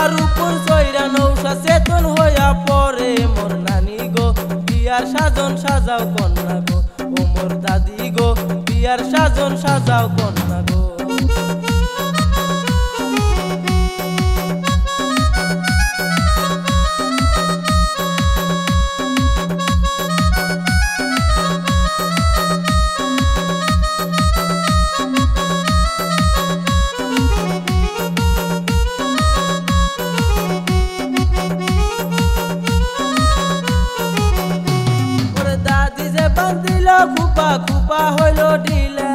Cooper উপর চইরা নৌসা চেতন হইয়া পরে মোর নানি গো বিয়ার সাজন সাজাও কন্যা গো ও মোর দাদি গো বিয়ার সাজন সাজাও কন্যা গো বান্দিল খুপা খুপা হইল ঢিলা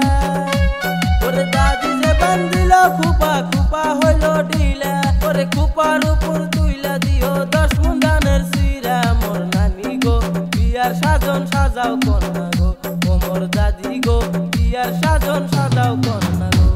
ওরে দাদি যে বান্দিল খুপা খুপা হইল ঢিলা ওরে খুপার উপর তুইলা দিও 10 মণ ধানের চিরা মোর নানি গো বিয়ার সাজন সাজাও কন্যা গো ও মোর দাদি গো বিয়ার সাজন সাজাও কন্যা গো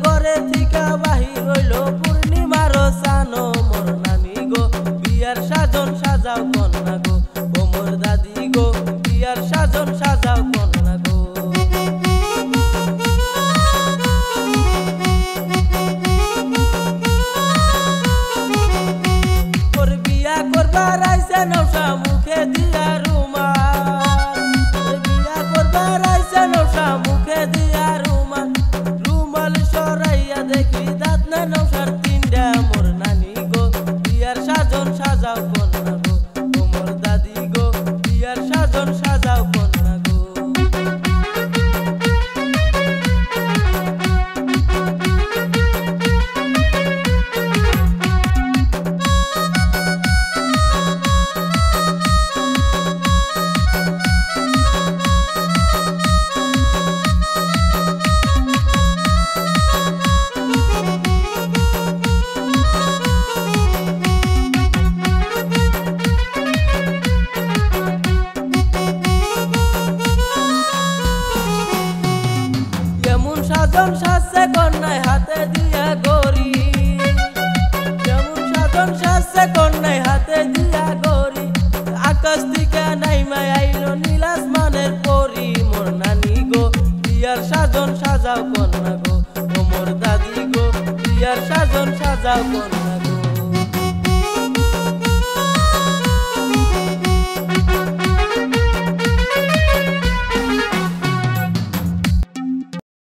ঘরে থিকা বাহির হইল পূর্ণিমার সানো মোর নানি গো বিয়ার সাজন সাজাও কন্যা গো ও মোর দাদি গো বিয়ার সাজন সাজাও কন্যা গো ওর বিয়া করবার আইছে নৌসা মুখে দিয়া রুমাল বিয়া করবার আইছে নৌসা মুখে দিয়া রুমাল সরাইয়া দেখি দাঁত না নৌসার তিনটা মোর নানি গো বিয়ার সাজন সাজাও কন্যা গো ও মোর দাদি গো বিয়ার সাজন সাজাও কন্যা গো সাজন সাজছে কন্যায় হাতে দিয়া গরি যেমন সাজন সাজছে কন্যায় হাতে দিয়া গরি আকাশ থেকে নাইমা আইলো নীল আসমানের পরি মোর নানি গো বিয়ার সাজন সাজাও কন্যা গো ও মোর দাদি গো বিয়ার সাজন সাজাও কন্যা গো